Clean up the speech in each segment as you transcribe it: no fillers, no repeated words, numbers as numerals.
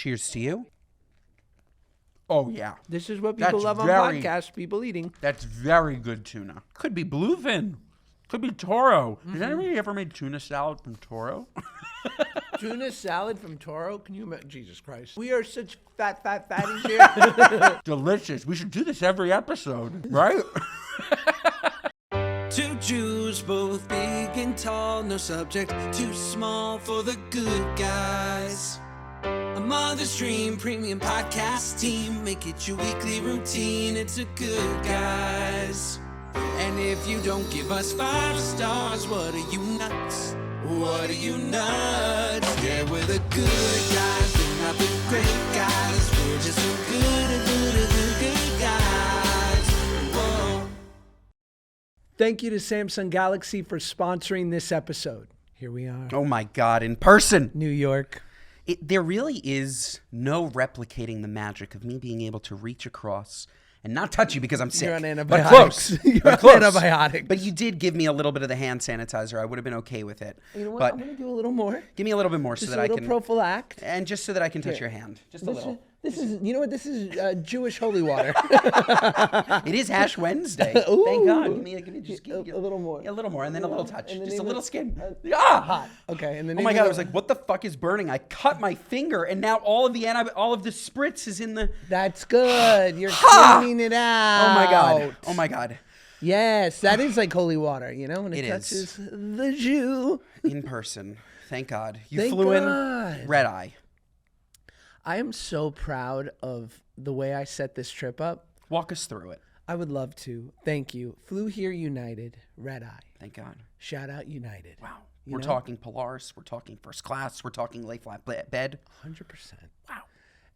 Cheers to you. Oh, yeah. This is what people love on podcasts, people eating. That's very good tuna. Could be bluefin. Could be Toro. Has anybody ever made tuna salad from Toro? Tuna salad from Toro? Can you imagine? Jesus Christ. We are such fatties here. Delicious. We should do this every episode, right? Two Jews, both big and tall, no subject too small for the good guys. A Mother's Dream premium podcast team, make it your weekly routine. It's a Good Guys. And if you don't give us 5 stars, what are you nuts? What are you nuts? Yeah, we're the good guys, we're not the great guys. We're just so good guys. Whoa. Thank you to Samsung Galaxy for sponsoring this episode. Here we are. Oh, my God. In person. New York. There really is no replicating the magic of me being able to reach across and not touch you because I'm sick. You're on But antibiotics. close. You're but on close. antibiotics. But you did give me a little bit of the hand sanitizer. I would have been okay with it. You know what? But I'm going to do a little more. give me a little bit more so Just that a I little can. prophylact. And just so that I can touch your hand. Just a little. This is, you know what? This is Jewish holy water. It is Ash Wednesday. Ooh. Thank God. Give me just a little more. A little more, and then a little touch. And the Just a name little of- skin. Hot. Okay. And then Oh my God! I was like, "What the fuck is burning?" I cut my finger, and now all of the spritz is in the. That's good. You're cleaning it out. Oh my God! Oh my God! Yes, that is like holy water, you know, when it It touches the Jew. In person, thank God. You Thank flew God. in red eye. I am so proud of the way I set this trip up. Walk us through it. I would love to. Thank you. Flew here United, red eye. Thank God. Shout out United. Wow. You We're know? talking Polaris. We're talking first class. We're talking lay flat bed. 100%. Wow.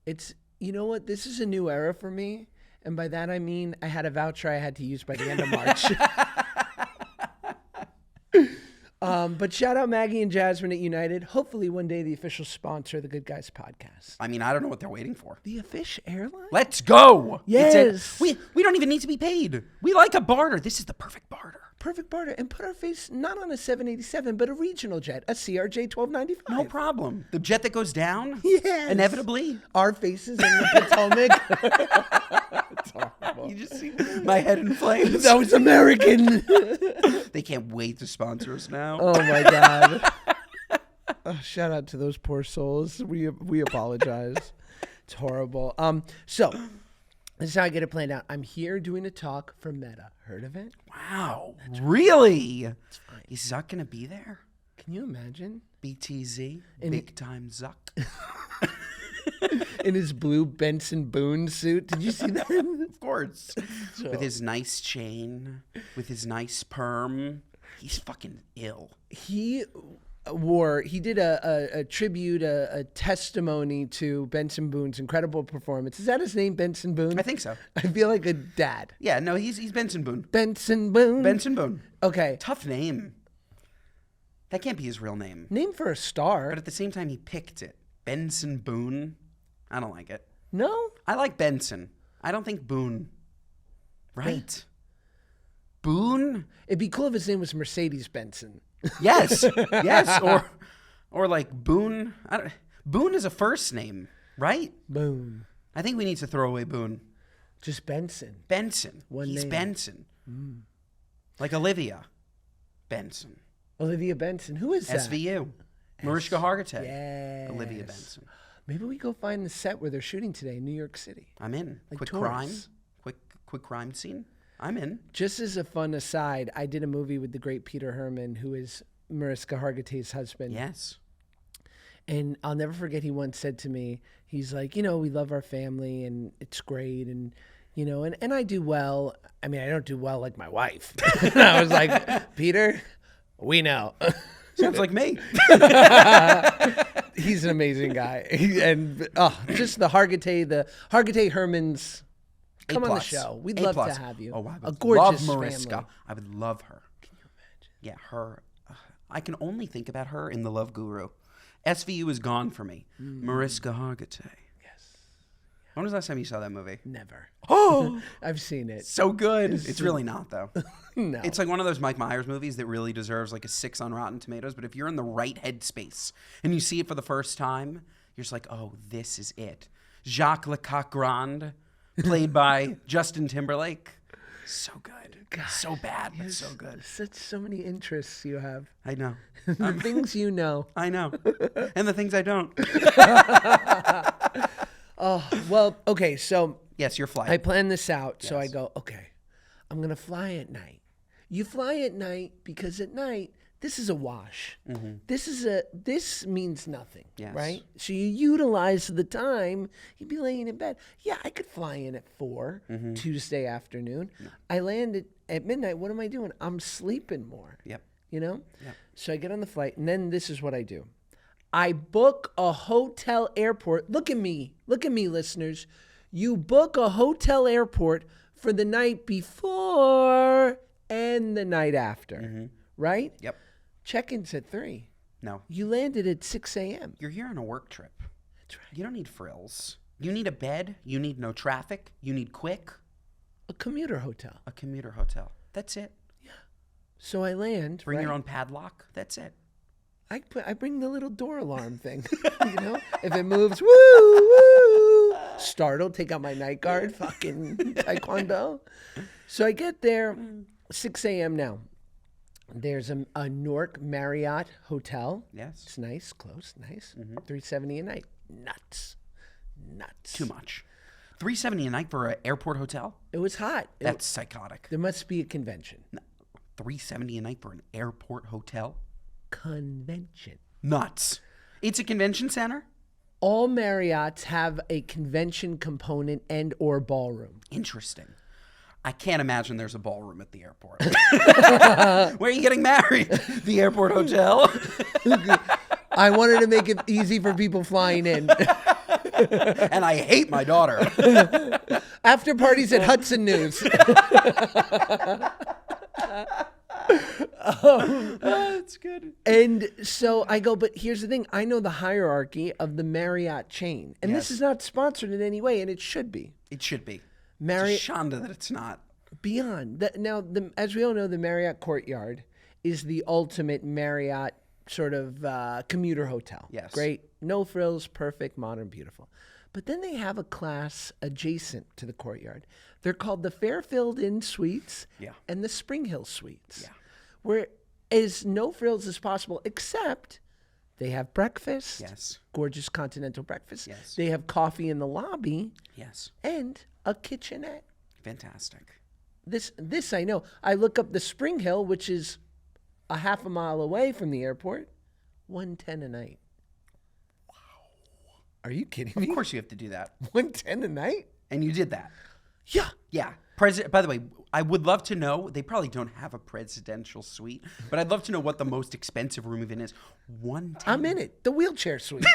It's, you know what? This is a new era for me. And by that, I mean I had a voucher I had to use by the end of March. But shout out Maggie and Jasmine at United. Hopefully one day the official sponsor of the Good Guys podcast. I mean, I don't know what they're waiting for. The Fish Airline? Let's go. Yes. We don't even need to be paid. We like a barter. This is the perfect barter. Perfect barter. And put our face not on a 787, but a regional jet, a CRJ 1295. No problem. The jet that goes down? Yes. Inevitably. Our faces in the Potomac. It's horrible. You just see my head in flames. That was American. They can't wait to sponsor us now. Oh my God. Oh, shout out to those poor souls. We apologize. It's horrible. So this is how I get it planned out. I'm here doing a talk for Meta. Heard of it? Wow. Really? Is Zuck going to be there? Can you imagine? BTZ? Big time Zuck. In his blue Benson Boone suit. Did you see that? Of course. With his nice chain, with his nice perm. He's fucking ill. He did a tribute, a testimony to Benson Boone's incredible performance. Is that his name, Benson Boone? I think so. I feel like a dad. Yeah, no, he's Benson Boone. Benson Boone? Benson Boone. Okay. Tough name. That can't be his real name. Name for a star. But at the same time, he picked it. Benson Boone. I don't like it. No? I like Benson. I don't think Boone. Right? Boone? It'd be cool if his name was Mercedes Benson. Yes. Yes. Or like Boone. Boone is a first name, right? Boone. I think we need to throw away Boone. Just Benson. Benson. One He's name. Benson. Like Olivia Benson. Olivia Benson. Who is that? SVU. Mariska Hargitay. Yes. Olivia Benson. Maybe we go find the set where they're shooting today in New York City. I'm in. Like Quick tourists. crime. Quick crime scene. I'm in. Just as a fun aside, I did a movie with the great Peter Herman, who is Mariska Hargitay's husband. Yes. And I'll never forget, he once said to me, he's like, you know, we love our family and it's great. And, you know, and I do well. I mean, I don't do well like my wife. And I was like, Peter, we know. Sounds like me. He's an amazing guy. And just the Hargitay Hermans. Come on the show. We'd love to have you. Oh, I a would gorgeous love Mariska. family. I would love her. Can you imagine? Yeah, her. I can only think about her in The Love Guru. SVU is gone for me. Mariska Hargitay. Yes. When was the last time you saw that movie? Never. Oh, I've seen it. so good. It's really not, though. No. It's like one of those Mike Myers movies that really deserves like a 6 on Rotten Tomatoes. But if you're in the right headspace and you see it for the first time, You're just like, oh, this is it. Jacques Lecoq Grand, played by Justin Timberlake. So good. God, so bad, but so good. So many interests you have. I know. The things you know. I know. And the things I don't. Oh, well, okay, so Yes, you're flying. I plan this out. So I Yes. go, okay, I'm going to fly at night. You fly at night because at night, this is a wash. This means nothing, Yes. right? So you utilize the time. You'd be laying in bed. Yeah, I could fly in at 4 Tuesday afternoon. I land at midnight. What am I doing? I'm sleeping more. Yep. You know? Yep. So I get on the flight, and then this is what I do. I book a hotel airport. Look at me, listeners. You book a hotel airport for the night before and the night after, right? Yep. Check-in's at 3. No. You landed at 6 a.m. You're here on a work trip. That's right. You don't need frills. You need a bed. You need no traffic. You need quick. A commuter hotel. A commuter hotel. That's it. So I land. Bring your right? own padlock. That's it. I bring the little door alarm thing. You know, if it moves, woo, woo. Startled, take out my night guard, fucking taekwondo. So I get there, 6 a.m. now. There's a Newark Marriott hotel. Yes. It's nice, close, nice. $370 a night. Nuts. Too much. $370 a night for an airport hotel? It was hot. That's psychotic. There must be a convention. $370 a night for an airport hotel? Convention. Nuts. It's a convention center? All Marriotts have a convention component and or ballroom. Interesting. I can't imagine there's a ballroom at the airport. Where are you getting married? The airport hotel? I wanted to make it easy for people flying in. And I hate my daughter. After parties at Hudson News. That's good. And so I go, but here's the thing. I know the hierarchy of the Marriott chain. And Yes. this is not sponsored in any way, and it should be. It should be. Marriott It's a shanda that it's not. beyond. As we all know, the Marriott Courtyard is the ultimate Marriott sort of commuter hotel. Yes. Great. No frills, perfect, modern, beautiful. But then they have a class adjacent to the Courtyard. They're called the Fairfield Inn Suites Yeah. and the Spring Hill Suites. Yeah. Where as no frills as possible, except they have breakfast. Yes. Gorgeous continental breakfast. Yes. They have coffee in the lobby Yes. and a kitchenette. Fantastic. This I know. I look up the Spring Hill, which is a half a mile away from the airport. $110 a night. Wow. Are you kidding me? Of course you have to do that. $110 a night? And you did that. Yeah. Yeah. By the way, I would love to know, they probably don't have a presidential suite, but I'd love to know what the most expensive room even is. $110. I'm in it. The wheelchair suite.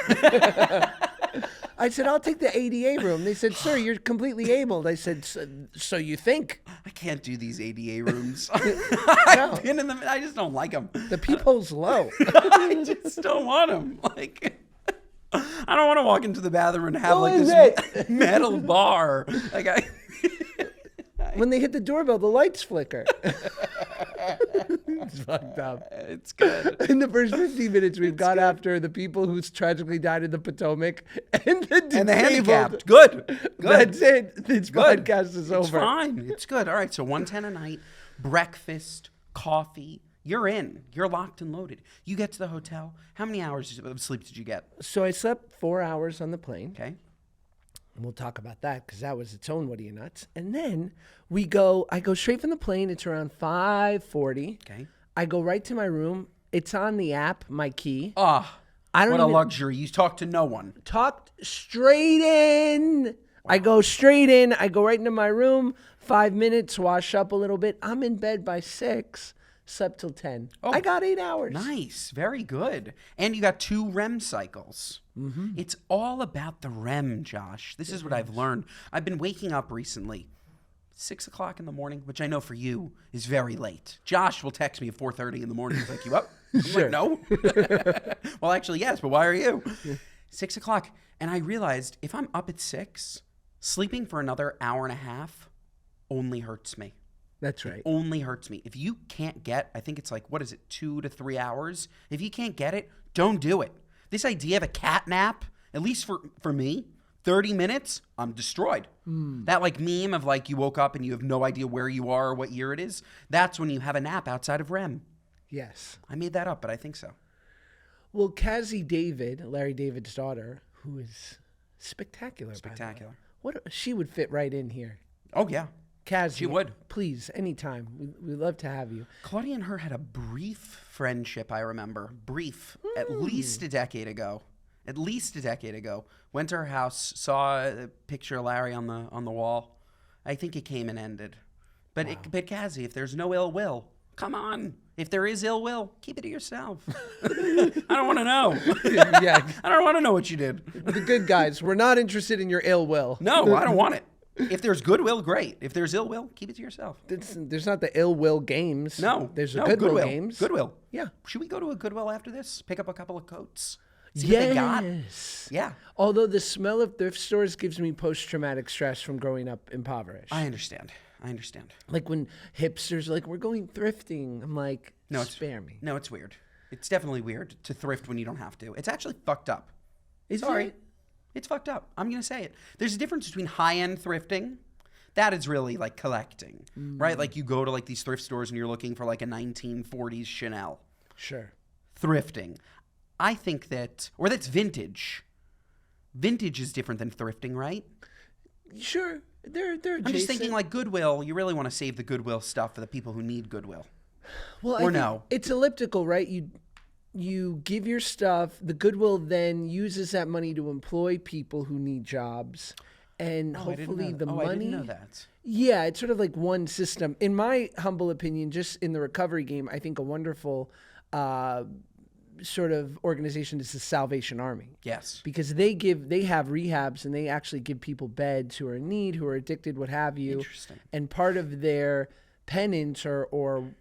I said, I'll take the ADA room. They said, sir, you're completely abled. I said, so you think? I can't do these ADA rooms. I've been in them. I just don't like them. The peephole's low. I just don't want them. Like, I don't want to walk into the bathroom and have What like is this metal bar. Like When they hit the doorbell, the lights flicker. It's fucked up. It's good. In the first 15 minutes, we've got after the people who tragically died in the Potomac and the And the disabled. handicapped. Good. That's it. This Good. podcast is over. It's fine. It's good. All right. So $110 a night, breakfast, coffee. You're in. You're locked and loaded. You get to the hotel. How many hours of sleep did you get? So I slept 4 hours on the plane. Okay. And we'll talk about that because that was its own what are you nuts. And then I go straight from the plane. It's around 5:40. Okay. I go right to my room. It's on the app, my key. Ah, I don't what a even luxury. You talk to no one. talked straight in. Wow. I go straight in. I go right into my room. 5 minutes, wash up a little bit. I'm in bed by 6. Slept till 10. Oh, I got 8 hours. Nice. Very good. And you got 2 REM cycles. Mm-hmm. It's all about the REM, Josh. This is what I've learned. I've been waking up recently. 6 o'clock in the morning, which I know for you is very late. Josh will text me at 4:30 in the morning. He's like, you up? I'm Sure. like, no. Well, actually, yes, but why are you? 6 o'clock. And I realized if I'm up at 6, sleeping for another hour and a half only hurts me. That's right. It only hurts me. If you can't get, I think it's like, 2 to 3 hours? If you can't get it, don't do it. This idea of a cat nap At least for me, 30 minutes, I'm destroyed. That like meme of like you woke up and you have no idea where you are or what year it is. That's when you have a nap outside of REM. Yes. I made that up, but I think so. Well, Cassie David, Larry David's daughter, who is spectacular. Spectacular. What she would fit right in here. Oh, yeah. Cassie, She would. Please, anytime. We'd love to have you. Claudia and her had a brief friendship, I remember. Brief. At least a decade ago. Went to her house, saw a picture of Larry on the wall. I think it came and ended. But but Cassie, if there's no ill will, come on. If there is ill will, keep it to yourself. I don't want to know. Yeah. I don't want to know what you did. The good guys, we're not interested in your ill will. No, I don't want it. If there's goodwill, great. If there's ill will, keep it to yourself. There's not the ill will games. No. There's no, a goodwill games. Goodwill. Yeah. Should we go to a Goodwill after this? Pick up a couple of coats? See what they got? Yes. Yeah. Although the smell of thrift stores gives me post-traumatic stress from growing up impoverished. I understand. Like when hipsters are like, we're going thrifting. I'm like, No, spare me. No, it's weird. It's definitely weird to thrift when you don't have to. It's actually fucked up. Is Sorry. it? It's fucked up. I'm going to say it. There's a difference between high-end thrifting. That is really like collecting, right? Like you go to like these thrift stores and you're looking for like a 1940s Chanel. Sure. Thrifting. I think or that's vintage. Vintage is different than thrifting, right? Sure. They're adjacent. I'm just thinking like Goodwill, you really want to save the Goodwill stuff for the people who need Goodwill. Well, or no. It's elliptical, right? You give your stuff, the Goodwill then uses that money to employ people who need jobs. And hopefully the money. I didn't know that. Yeah, it's sort of like one system. In my humble opinion, just in the recovery game, I think a wonderful sort of organization is the Salvation Army. Yes. Because they have rehabs and they actually give people beds who are in need, who are addicted, what have you. Interesting. And part of their penance or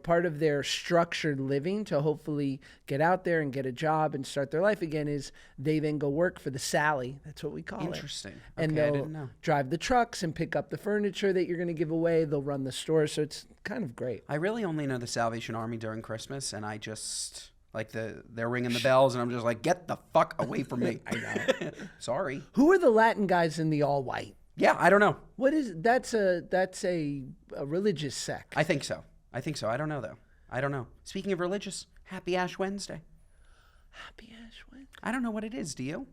part of their structured living to hopefully get out there and get a job and start their life again is they then go work for the Sally. That's what we call it. Interesting. And Okay, I they'll didn't know. drive the trucks and pick up the furniture that you're going to give away. They'll run the store. So it's kind of great. I really only know the Salvation Army during Christmas, and I just like they're ringing the bells, and I'm just like, get the fuck away from me. I know. Sorry. Who are the Latin guys in the all white? Yeah, I don't know. What is that's a religious sect. I think so. I don't know though. I don't know. Speaking of religious, Happy Ash Wednesday. Happy Ash Wednesday. I don't know what it is. Do you?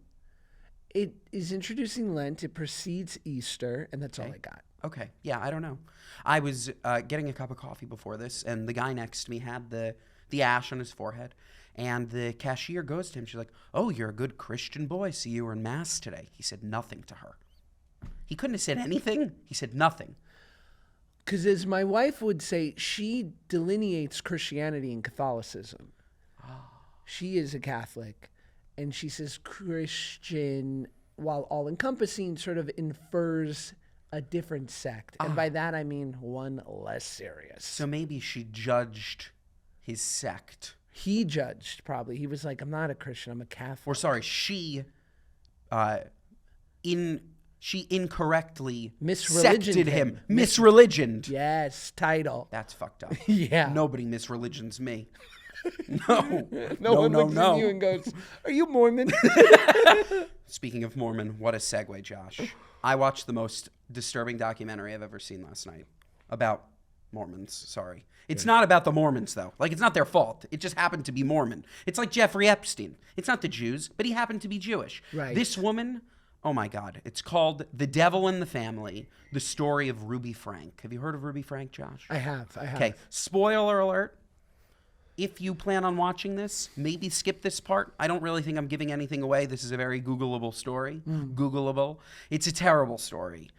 It is introducing Lent. It precedes Easter, and that's all I got. Okay. Yeah, I don't know. I was getting a cup of coffee before this, and the guy next to me had the ash on his forehead. And the cashier goes to him. She's like, "Oh, you're a good Christian boy. See, you were in Mass today." He said nothing to her. He couldn't have said anything. He said nothing. Because as my wife would say, she delineates Christianity and Catholicism. She is a Catholic. And she says Christian, while all-encompassing, sort of infers a different sect. And by that, I mean one less serious. So maybe she judged his sect. He judged, probably. He was like, I'm not a Christian, I'm a Catholic. Or sorry, she incorrectly sected him. Misreligioned. Yes, title. That's fucked up. Yeah. Nobody misreligions me. No. No one looks at you and goes, are you Mormon? Speaking of Mormon, what a segue, Josh. I watched the most disturbing documentary I've ever seen last night about Mormons. Sorry. It's not about the Mormons, though. Like, it's not their fault. It just happened to be Mormon. It's like Jeffrey Epstein. It's not the Jews, but he happened to be Jewish. Right. This woman, oh my God. It's called The Devil in the Family, the story of Ruby Franke. Have you heard of Ruby Franke, Josh? I have. Okay, spoiler alert. If you plan on watching this, maybe skip this part. I don't really think I'm giving anything away. This is a very Googleable story. Googleable. It's a terrible story.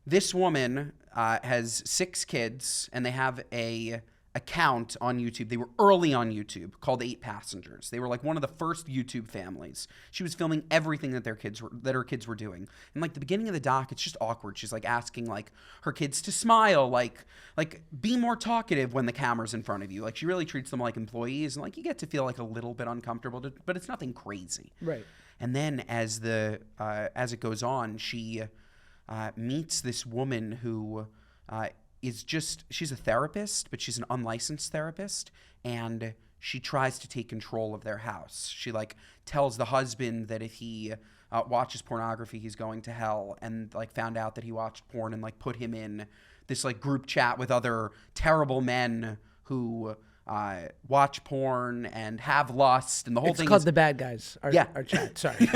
This woman has 6 kids, and they have a account on YouTube. They were early on YouTube, called 8 Passengers. They were like one of the first YouTube families. She was filming everything that her kids were doing. And like the beginning of the doc, it's just awkward. She's like asking like her kids to smile, like be more talkative when the camera's in front of you. Like she really treats them like employees, and like you get to feel like a little bit uncomfortable, but it's nothing crazy. Right. And then as it goes on, she meets this woman who she's a therapist, but she's an unlicensed therapist, and she tries to take control of their house. She like tells the husband that if he watches pornography, he's going to hell, and like found out that he watched porn and like put him in this like group chat with other terrible men who watch porn and have lust, and the whole It's thing called is The Bad Guys. Our chat. Sorry.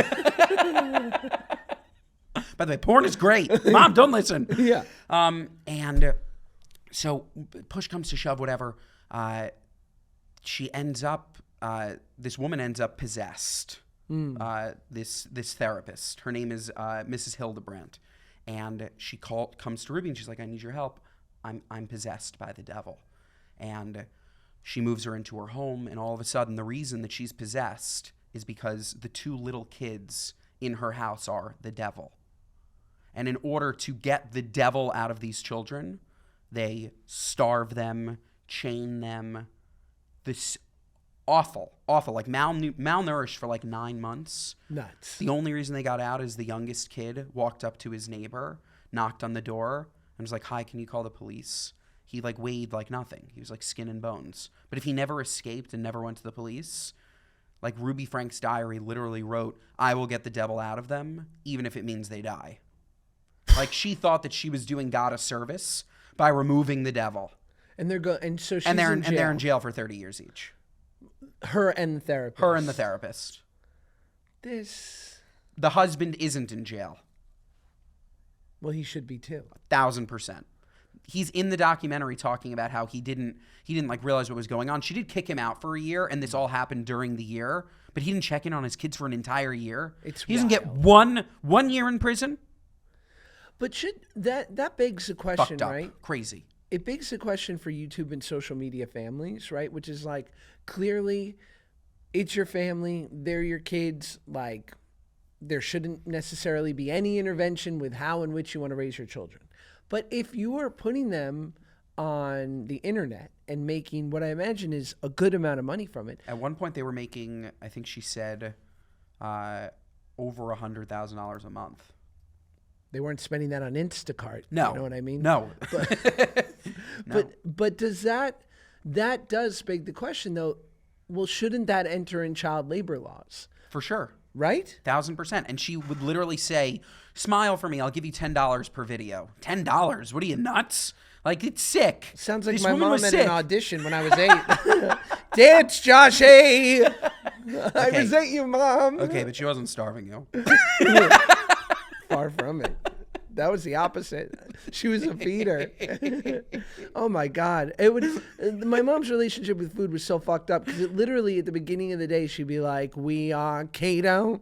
By the way, porn is great. Mom, don't listen. Yeah. And so push comes to shove, whatever. She ends up, this woman ends up possessed. This therapist. Her name is Mrs. Hildebrandt. And she comes to Ruby and she's like, I need your help. I'm possessed by the devil. And she moves her into her home, and all of a sudden the reason that she's possessed is because the two little kids in her house are the devil. And in order to get the devil out of these children, they starve them, chain them. This awful, like malnourished for like 9 months. Nuts. The only reason they got out is the youngest kid walked up to his neighbor, knocked on the door, and was like, hi, can you call the police? He like weighed like nothing. He was like skin and bones. But if he never escaped and never went to the police, like Ruby Frank's diary literally wrote, I will get the devil out of them, even if it means they die. Like she thought that she was doing God a service by removing the devil. And they're and so she's And they're in jail. and they're in jail for 30 years each. Her and the therapist. Her and the therapist. The husband isn't in jail. Well, he should be too. 1,000%. He's in the documentary talking about how he didn't like realize what was going on. She did kick him out for a year, and this all happened during the year, but he didn't check in on his kids for an entire year. He doesn't get one year in prison. But should that begs the question, Fucked up. right? Crazy. It begs the question for YouTube and social media families, right? Which is like, clearly it's your family, they're your kids, like there shouldn't necessarily be any intervention with how and which you want to raise your children. But if you are putting them on the internet and making what I imagine is a good amount of money from it. At one point they were making, I think she said, over $100,000 a month. They weren't spending that on Instacart. No. You know what I mean? No. But does that does beg the question though, well, shouldn't that enter in child labor laws? For sure. Right? 1,000%. And she would literally say, smile for me, I'll give you $10 per video. $10? What are you, nuts? Like, it's sick. Sounds like this my woman mom was at sick. an audition when I was 8. Dance, Josh, hey! I resent you, Mom. Okay, but she wasn't starving you. Far from it. That was the opposite. She was a feeder. Oh my God. My mom's relationship with food was so fucked up because literally at the beginning of the day, she'd be like, we are keto.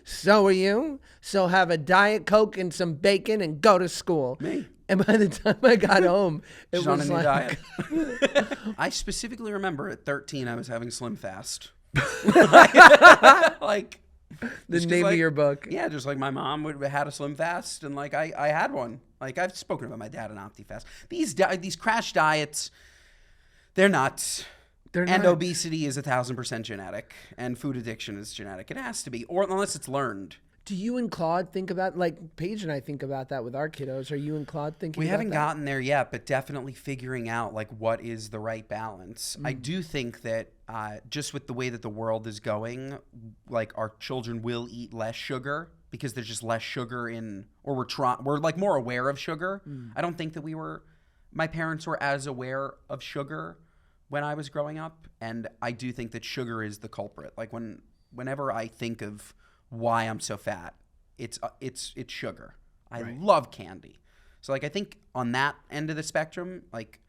So are you. So have a Diet Coke and some bacon and go to school. Me. And by the time I got home, it She's was on a new like, diet. I specifically remember at 13, I was having Slim Fast. Like, the just name like, of your book. Yeah, just like my mom would have had a Slim Fast, and like I had one. Like I've spoken about my dad and OptiFast. These crash diets, they're nuts. And nuts. obesity is 1,000% genetic, and food addiction is genetic. It has to be, or unless it's learned. Do you and Claude think about, like Paige and I think about that with our kiddos? Are you and Claude thinking We about haven't that? gotten there yet, but definitely figuring out like what is the right balance. I do think that just with the way that the world is going, like our children will eat less sugar because there's just less sugar in, or we're like more aware of sugar. I don't think that my parents were as aware of sugar when I was growing up, and I do think that sugar is the culprit. Like whenever I think of why I'm so fat, it's sugar. I love candy. So like I think on that end of the spectrum, like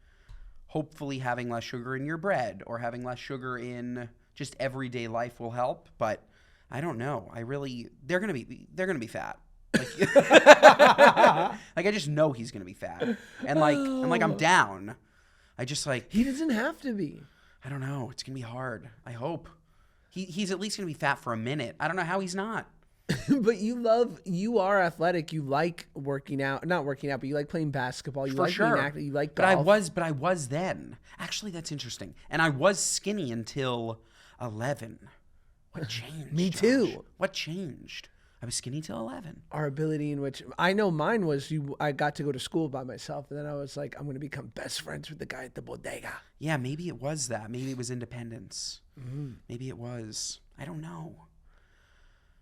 hopefully having less sugar in your bread or having less sugar in just everyday life will help, but I don't know. They're going to be fat. Like, like I just know he's going to be fat. And I'm down. I just like He doesn't have to be. I don't know. It's going to be hard. I hope. He's at least going to be fat for a minute. I don't know how he's not. But you are athletic. You like working out, not working out, but you like playing basketball. You For like sure. being active. You like golf. But I was then. Actually, that's interesting. And I was skinny until 11. What changed? Me Josh? too. What changed? I was skinny till 11. Our ability in which I know mine was I got to go to school by myself, and then I was like, I'm going to become best friends with the guy at the bodega. Yeah, maybe it was that. Maybe it was independence. Maybe it was. I don't know.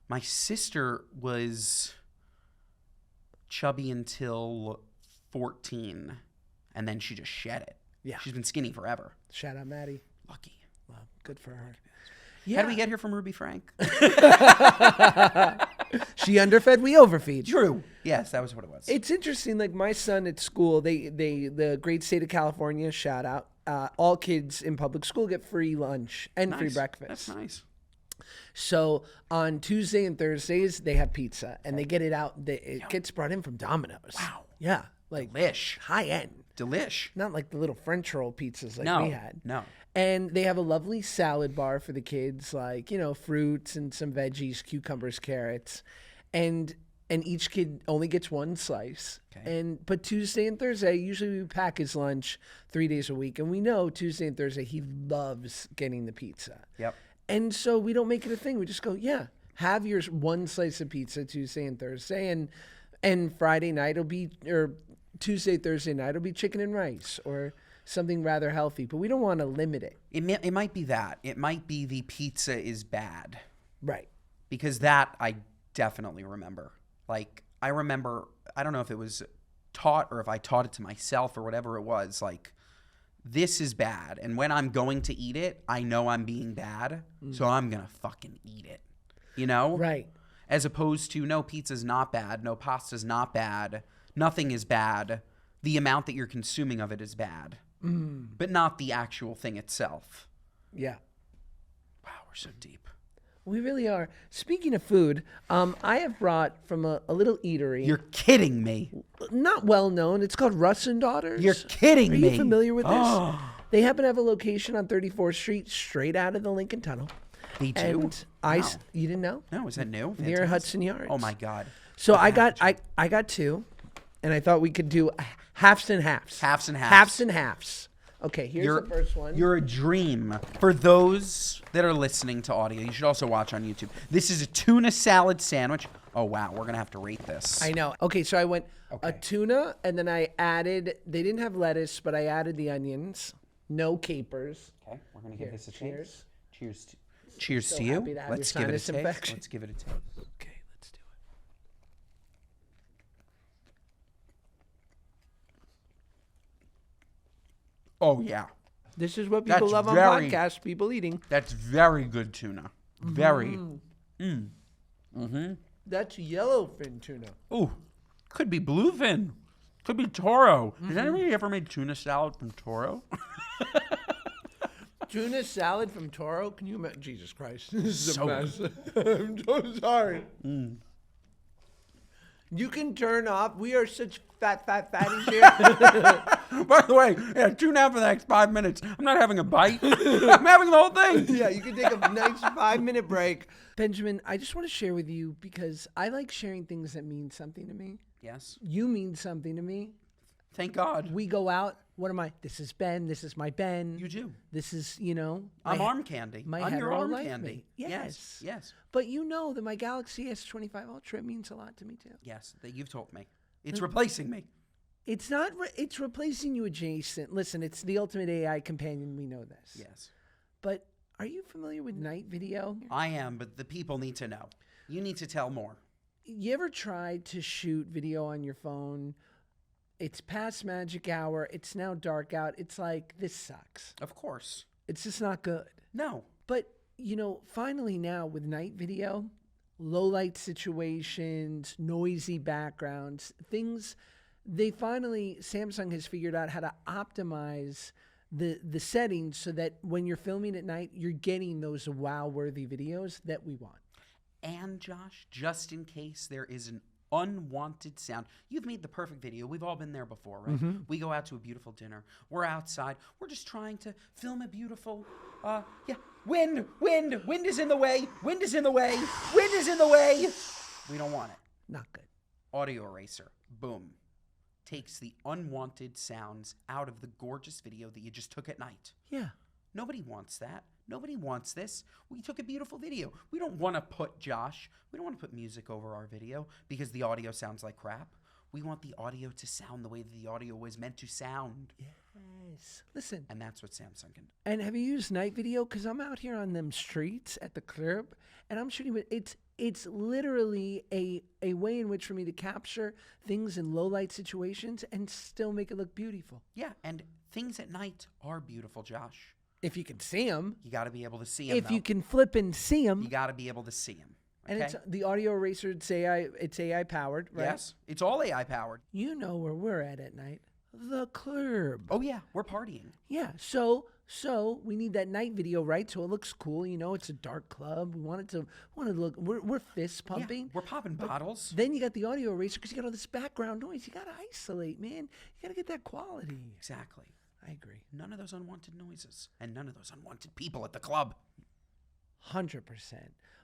My sister was chubby until 14, and then she just shed it. Yeah. She's been skinny forever. Shout out Maddie. Lucky. Well, good for her. How did we get here from Ruby Frank? She underfed, we overfeed. True. Yes, that was what it was. It's interesting. Like my son at school, the great state of California, shout out, all kids in public school get free lunch and free breakfast. That's nice. So on Tuesday and Thursdays, they have pizza, and they get it out. It gets brought in from Domino's. Wow. Yeah. Like Delish. high end. Delish. Not like the little French roll pizzas like we had. No. And they have a lovely salad bar for the kids, like, fruits and some veggies, cucumbers, carrots. And each kid only gets one slice. Okay. But Tuesday and Thursday, usually we pack his lunch 3 days a week. And we know Tuesday and Thursday, he loves getting the pizza. Yep. And so we don't make it a thing. We just go, have your one slice of pizza Tuesday and Thursday. And Friday night will be, or Tuesday, Thursday night will be chicken and rice or something rather healthy. But we don't want to limit it. It might be that. It might be the pizza is bad. Right. Because that I definitely remember. Like, I remember, I don't know if it was taught or if I taught it to myself or whatever it was, like, this is bad. And when I'm going to eat it, I know I'm being bad. So I'm going to fucking eat it. You know? Right. As opposed to, no, pizza's not bad. No, pasta's not bad. Nothing is bad. The amount that you're consuming of it is bad. But not the actual thing itself. Yeah. Wow, we're so deep. We really are. Speaking of food, I have brought from a little eatery. You're kidding me. Not well known. It's called Russ and Daughters. You're kidding me. me. Are you familiar with this? They happen to have a location on 34th Street, straight out of the Lincoln Tunnel. They do? And Wow. you didn't know? No, is that new? Near Fantastic. Hudson Yards. Oh my God. So I got two, and I thought we could do halves and halves. Halves and halves. Halves and halves. Okay, here's the first one. You're a dream. For those that are listening to audio, you should also watch on YouTube. This is a tuna salad sandwich. Oh, wow. We're going to have to rate this. I know. Okay, so I went a Okay. tuna, and then I added, they didn't have lettuce, but I added the onions. No capers. Okay, we're going to give this a cheers. taste. Cheers So to you. happy to have Let's your give it a sinus taste. infection. Let's give it a taste. Okay, let's do it. Oh, yeah. This is what people That's love on very- podcasts, people eating. That's very good tuna. Very. That's yellowfin tuna. Ooh, could be bluefin. Could be toro. Has anybody ever made tuna salad from toro? Tuna salad from Toro? Can you imagine? Jesus Christ. This is So a mess. I'm so sorry. You can turn off. We are such fatties here. By the way, yeah, tune out for the next 5 minutes. I'm not having a bite. I'm having the whole thing. Yeah, you can take a nice 5-minute break. Benjamin, I just want to share with you because I like sharing things that mean something to me. Yes. You mean something to me. Thank God. We go out. What am I? This is Ben. This is my Ben. You do. This is, I'm arm candy. my I'm your hetero arm life candy. mate. Yes. Yes. But you know that my Galaxy S25 Ultra means a lot to me too. Yes. That you've told me. It's replacing me. It's not. It's replacing you adjacent. Listen, it's the ultimate AI companion. We know this. Yes. But are you familiar with night video? I am, but the people need to know. You need to tell more. You ever tried to shoot video on your phone? It's past magic hour. It's now dark out. It's like, this sucks. Of course. It's just not good. No. But, finally now with night video, low light situations, noisy backgrounds, things, Samsung has figured out how to optimize the settings so that when you're filming at night, you're getting those wow-worthy videos that we want. And Josh, just in case there is an unwanted sound, you've made the perfect video. We've all been there before, right? We go out to a beautiful dinner. We're outside. We're just trying to film a beautiful, wind is in the way. Wind is in the way. Wind is in the way. We don't want it. Not good. Audio eraser. Boom. Takes the unwanted sounds out of the gorgeous video that you just took at night. Yeah. Nobody wants that. Nobody wants this. We took a beautiful video. We don't want to put music over our video because the audio sounds like crap. We want the audio to sound the way that the audio was meant to sound. Yes. Listen. And that's what Samsung can do. And have you used night video? Because I'm out here on them streets at the club, and I'm shooting with it's literally a way in which for me to capture things in low light situations and still make it look beautiful. Yeah, and things at night are beautiful, Josh. If you can see them. You got to be able to see them. If you can flip and see them. You got to be able to see them. Okay? And it's the audio eraser. It's AI powered, right? Yes, it's all AI powered. You know where we're at night. The club. Oh yeah, we're partying. Yeah. So we need that night video, right? So it looks cool. You know, it's a dark club. We want to look. We're fist pumping. Yeah, we're popping bottles. Then you got the audio eraser because you got all this background noise. You got to isolate, man. You got to get that quality. Exactly. I agree. None of those unwanted noises and none of those unwanted people at the club. 100%.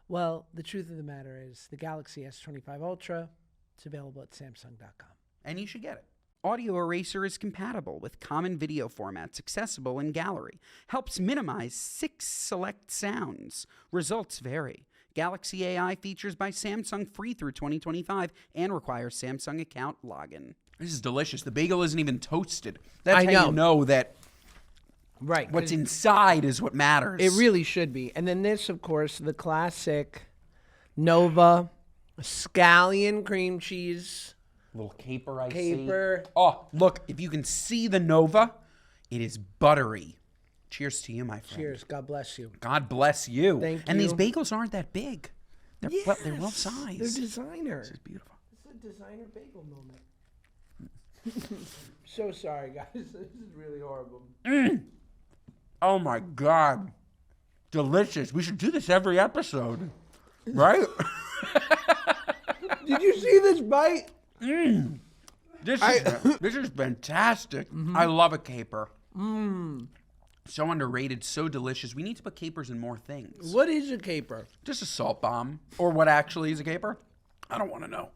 Well, the truth of the matter is the Galaxy S25 Ultra, it's available at Samsung.com. And you should get it. Audio Eraser is compatible with common video formats accessible in Gallery. Helps minimize 6 select sounds. Results vary. Galaxy AI features by Samsung free through 2025 and requires Samsung account login. This is delicious. The bagel isn't even toasted. That's how you know that right, what's inside is what matters. It really should be. And then this, of course, the classic Nova scallion cream cheese. Little caper, I Caper. see. Oh, look, if you can see the Nova, it is buttery. Cheers to you, my friend. Cheers. God bless you. God bless you. Thank And you. these bagels aren't that big. They're well sized. They're designer. This is beautiful. It's a designer bagel moment. So sorry, guys. This is really horrible. Oh my God. Delicious. We should do this every episode. Right? Did you see this bite? This is fantastic. I love a caper. So underrated, so delicious. We need to put capers in more things. What is a caper? Just a salt bomb. Or what actually is a caper? I don't want to know.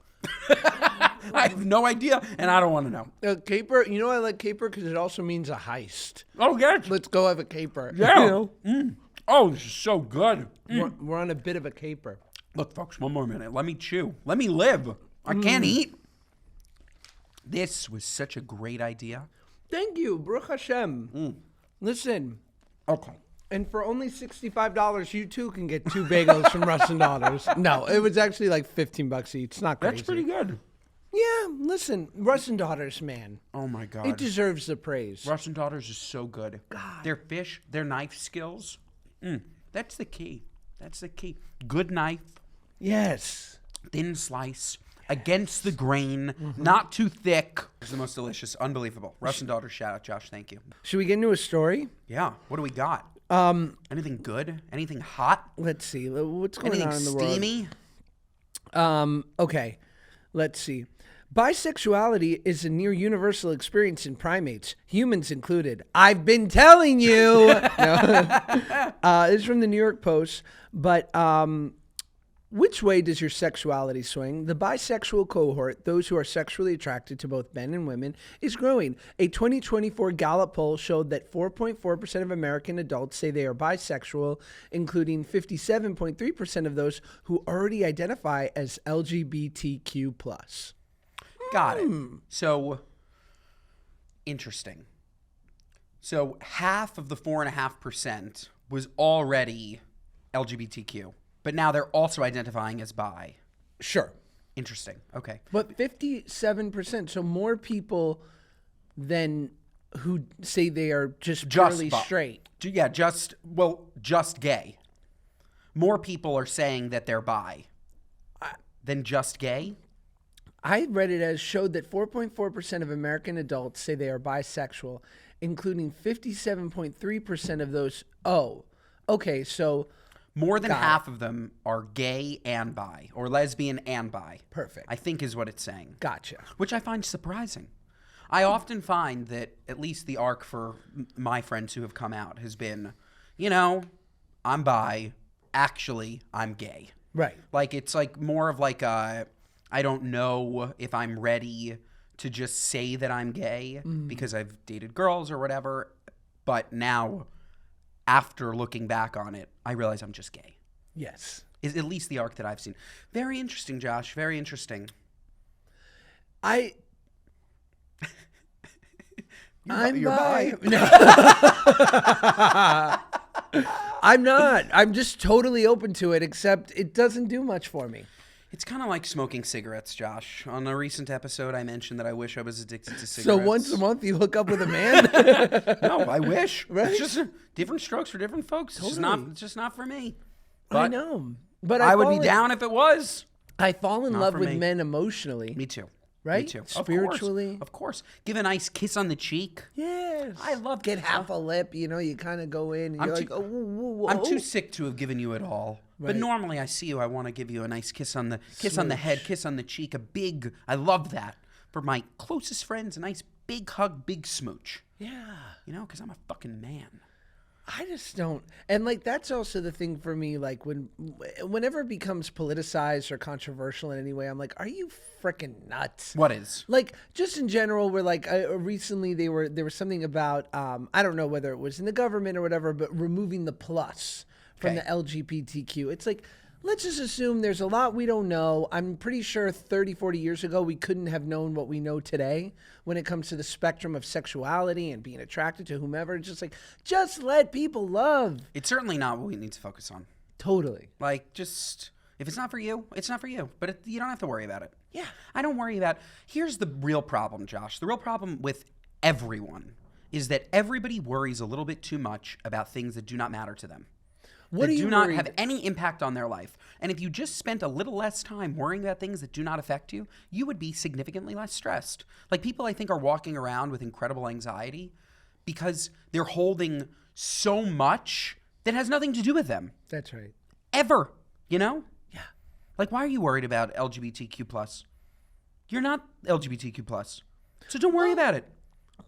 I have no idea, and I don't want to know. A caper, you know I like caper because it also means a heist. Oh, yes. Let's go have a caper. Yeah. You know? Oh, this is so good. We're on a bit of a caper. Look, folks, one more minute. Let me chew. Let me live. I can't eat. This was such a great idea. Thank you, Baruch Hashem. Listen, Okay. and for only $65, you too can get 2 bagels from Russ and Daughters. No, it was actually like $15 each. It's not crazy. That's pretty good. Yeah, listen, Russ and Daughters, man. Oh, my God. It deserves the praise. Russ and Daughters is so good. God. Their fish, their knife skills. That's the key. That's the key. Good knife, Yes. thin slice, against the grain, not too thick. It's the most delicious. Unbelievable. Russ and Daughters, shout out, Josh. Thank you. Should we get into a story? Yeah. What do we got? Anything good? Anything hot? Let's see. What's going Anything on in the world? steamy? Okay, let's see. Bisexuality is a near universal experience in primates, humans included. I've been telling you. It's from the New York Post. But which way does your sexuality swing? The bisexual cohort, those who are sexually attracted to both men and women, is growing. A 2024 Gallup poll showed that 4.4% of American adults say they are bisexual, including 57.3% of those who already identify as LGBTQ+. Got it. So, interesting. So, half of the 4.5% was already LGBTQ, but now they're also identifying as bi. Sure. Interesting. Okay. But 57%, so more people than who say they are just purely bi. straight. Yeah, just gay. More people are saying that they're bi than just gay. I read it as showed that 4.4% of American adults say they are bisexual, including 57.3% of those. Oh, okay, so more than half of them are gay and bi, or lesbian and bi. Perfect. I think is what it's saying. Gotcha. Which I find surprising. I often find that at least the arc for my friends who have come out has been, I'm bi, actually I'm gay. Right. Like it's like more of like a, I don't know if I'm ready to just say that I'm gay because I've dated girls or whatever. But now, after looking back on it, I realize I'm just gay. Yes. Is at least the arc that I've seen. Very interesting, Josh. Very interesting. I'm You're bi. bi. No. I'm not. I'm just totally open to it, except it doesn't do much for me. It's kind of like smoking cigarettes, Josh. On a recent episode, I mentioned that I wish I was addicted to cigarettes. So once a month you hook up with a man? No, I wish. Right? It's just different strokes for different folks. Totally. It's just not for me. I know. But I would be down if it was. I fall in Not love for with me. men emotionally. Me too. Right? Me too. Spiritually. Of course. Give a nice kiss on the cheek. Yes. I love Get half a lip, you kind of go in and I'm you're too- like, oh, whoa, whoa. I'm too sick to have given you it all. But Right. normally I see you, I want to give you a nice kiss on the head, kiss on the cheek, I love that. For my closest friends, a nice big hug, big smooch. Yeah. Because I'm a fucking man. I just don't. And that's also the thing for me, whenever it becomes politicized or controversial in any way, I'm like, are you freaking nuts? What is? Just in general, we're recently there was something about, I don't know whether it was in the government or whatever, but removing the plus from the LGBTQ. It's like, let's just assume there's a lot we don't know. I'm pretty sure 30, 40 years ago, we couldn't have known what we know today when it comes to the spectrum of sexuality and being attracted to whomever. It's just let people love. It's certainly not what we need to focus on. Totally. If it's not for you, it's not for you. But you don't have to worry about it. Yeah. I don't worry about. Here's the real problem, Josh. The real problem with everyone is that everybody worries a little bit too much about things that do not matter to them. What that do you do not worry- have any impact on their life. And if you just spent a little less time worrying about things that do not affect you, you would be significantly less stressed. People I think are walking around with incredible anxiety because they're holding so much that has nothing to do with them. That's right. Ever, Yeah. Yeah. Why are you worried about LGBTQ+? You're not LGBTQ+. So don't worry about it.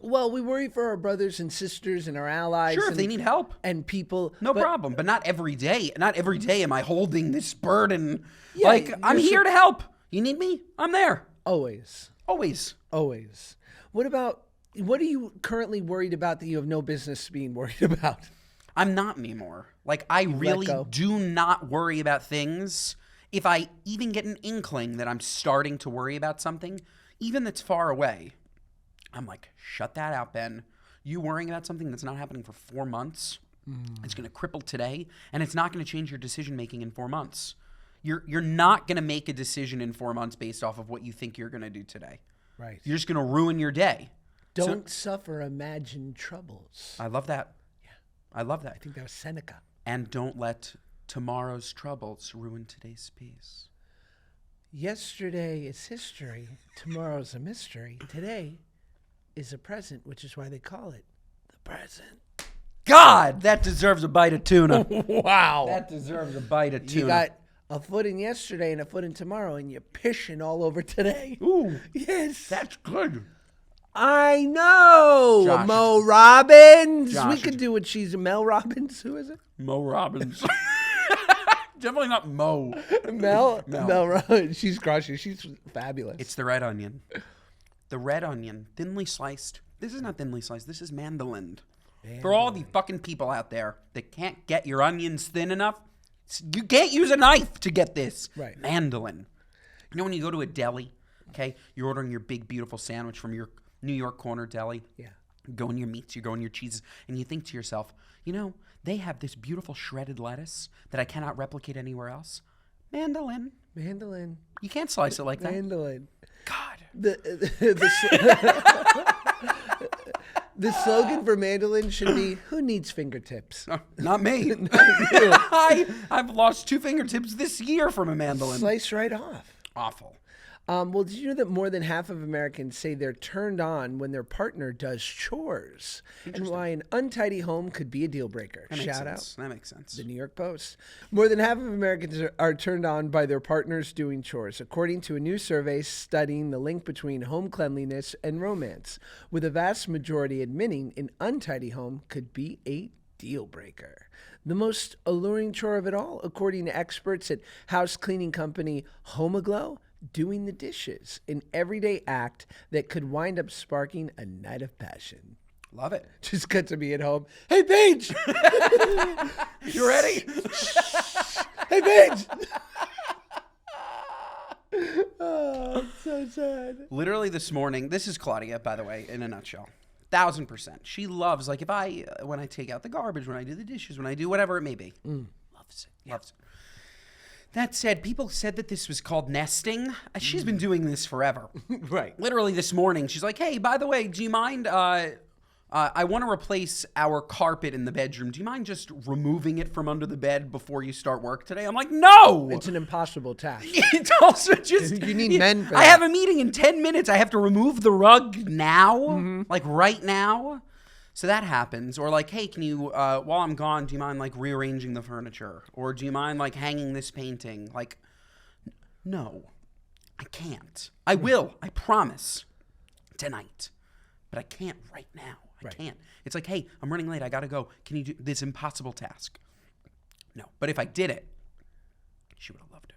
Well, we worry for our brothers and sisters and our allies. Sure, if they need help. And people. No problem, but not every day. Not every day am I holding this burden. Yeah, I'm here to help. You need me? I'm there. Always. Always. Always. What are you currently worried about that you have no business being worried about? I'm not anymore. I really go. do not worry about things. If I even get an inkling that I'm starting to worry about something, even that's far away, I'm like, shut that out, Ben. You worrying about something that's not happening for 4 months, it's going to cripple today, and it's not going to change your decision-making in 4 months. You're not going to make a decision in 4 months based off of what you think you're going to do today. Right. You're just going to ruin your day. Don't suffer imagined troubles. I love that. Yeah. I love that. I think that was Seneca. And don't let tomorrow's troubles ruin today's peace. Yesterday is history. Tomorrow's a mystery. Today is a present, which is why they call it the present. God, that deserves a bite of tuna. Wow. That deserves a bite of tuna. You got a foot in yesterday and a foot in tomorrow, and you're pissing all over today. Ooh, Yes. that's good. I know. Josh, Mo Robbins. Josh, We could do what she's Mel Robbins. Who is it? Mo Robbins. Definitely not Mo. Mel Mel. Robbins. She's crushing. She's fabulous. It's the red onion. The red onion, thinly sliced. This is not thinly sliced. This is mandolin. For all the fucking people out there that can't get your onions thin enough, you can't use a knife to get this. Right. Mandolin. When you go to a deli, okay, you're ordering your big, beautiful sandwich from your New York corner deli. Yeah. You're going your meats, you're going your cheeses, and you think to yourself, they have this beautiful shredded lettuce that I cannot replicate anywhere else. Mandolin. Mandolin. You can't slice it like that. Mandolin. God. The slogan for mandolin should be, who needs fingertips? Not me. I've lost 2 fingertips this year from a mandolin. Slice right off. Awful. Well, did you know that more than half of Americans say they're turned on when their partner does chores? And why an untidy home could be a deal breaker. That makes Shout out. sense. That makes sense. The New York Post. More than half of Americans are turned on by their partners doing chores, according to a new survey studying the link between home cleanliness and romance, with a vast majority admitting an untidy home could be a deal breaker. The most alluring chore of it all, according to experts at house cleaning company Homaglow, doing the dishes, an everyday act that could wind up sparking a night of passion. Love it. Just got to be at home. Hey, Paige! You ready? Hey, Paige! Oh, so sad. Literally this morning, this is Claudia, by the way, in a nutshell. 1,000%. She loves, like, when I take out the garbage, when I do the dishes, when I do whatever it may be. Loves it. Loves it. That said, people said that this was called nesting. She's been doing this forever. Right. Literally this morning, she's like, hey, by the way, do you mind, I want to replace our carpet in the bedroom. Do you mind just removing it from under the bed before you start work today? I'm like, no! It's an impossible task. It's also just... You need men for that. I have a meeting in 10 minutes. I have to remove the rug now, like right now. So that happens. Or like, hey, can you, while I'm gone, do you mind like rearranging the furniture? Or do you mind like hanging this painting? Like, no, I can't. I will, I promise, tonight. But I can't right now. I can't. It's like, hey, I'm running late. I got to go. Can you do this impossible task? No. But if I did it, she would have loved it.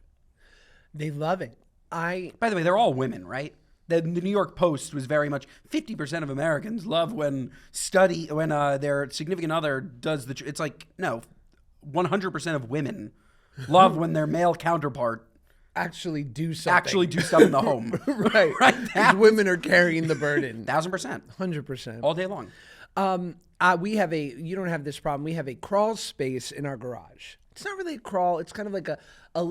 They love it. By the way, they're all women, right? The New York Post was very much 50% of Americans love when their significant other does it's like, no, 100% of women love when their male counterpart actually do something. do stuff in the home. Right. Right. Women are carrying the burden. 1,000%. 100%. All day long. We have you don't have this problem. We have a crawl space in our garage. It's not really a crawl. It's kind of like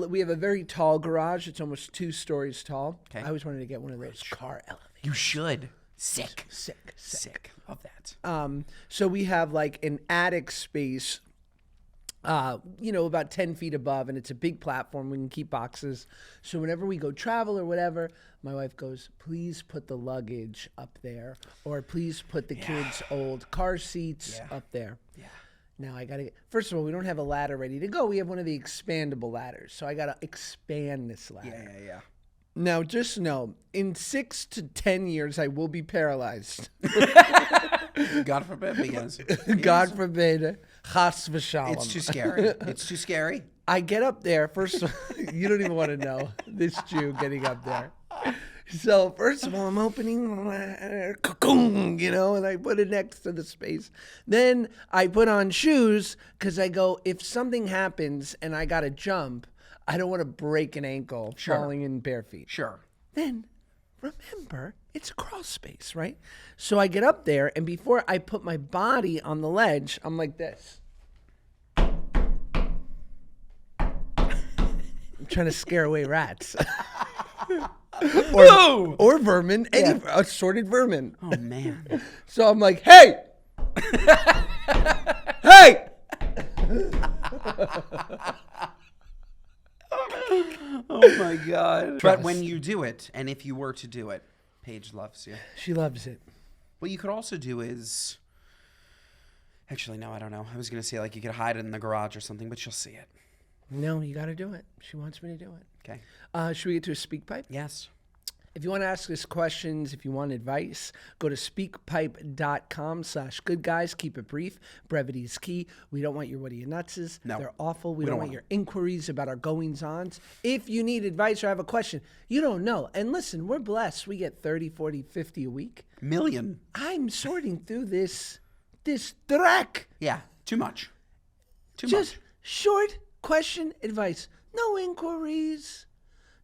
we have a very tall garage. It's almost 2 stories tall. Okay. I always wanted to get one of those car elevators. You should. Sick. Love that. So we have like an attic space, about 10 feet above, and it's a big platform. We can keep boxes. So whenever we go travel or whatever, my wife goes, please put the luggage up there, or please put the kids' old car seats up there. Yeah. Now I gotta first of all, we don't have a ladder ready to go. We have one of the expandable ladders. So I gotta expand this ladder. Yeah. Now just know, in 6 to 10 years I will be paralyzed. God forbid, because God forbid. Chas v'shalom. It's too scary. It's too scary. I get up there, first of all, you don't even want to know this Jew getting up there. So first of all, I'm opening, cocoon, and I put it next to the space. Then I put on shoes because I go, if something happens and I got to jump, I don't want to break an ankle falling in bare feet. Sure. Then remember, it's a crawl space, right? So I get up there, and before I put my body on the ledge, I'm like this. I'm trying to scare away rats. or vermin, any assorted vermin. Oh, man. So I'm like, hey! Hey! Oh, my God. But when you do it, and if you were to do it, Paige loves you. She loves it. What you could also do is... Actually, no, I don't know. I was going to say, like, you could hide it in the garage or something, but she'll see it. No, you got to do it. She wants me to do it. Okay. Should we get to a SpeakPipe? Yes. If you want to ask us questions, if you want advice, go to speakpipe.com/goodguys. Keep it brief. Brevity is key. We don't want your what are you nutses. No. They're awful. We don't want your inquiries about our goings-ons. If you need advice or have a question, you don't know. And listen, we're blessed. We get 30, 40, 50 a week. Million. I'm sorting through this dreck. Yeah, too much. Just short question advice. No inquiries.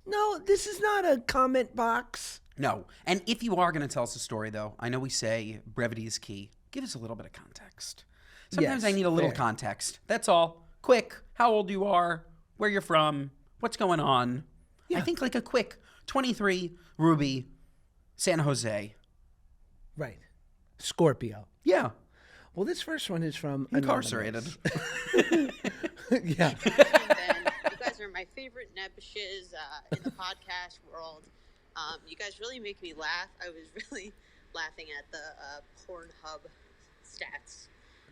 No, this is not a comment box. No. And if you are going to tell us a story, though, I know we say brevity is key. Give us a little bit of context. Sometimes Yes, I need a little fair. context. That's all. Quick. How old you are. Where you're from. What's going on. Yeah. I think like a quick 23, Ruby, San Jose. Right. Scorpio. Yeah. Well, this first one is from Incarcerated. Yeah. You guys are my favorite nebbishes in the podcast world. You guys really make me laugh. I was really laughing at the Pornhub stats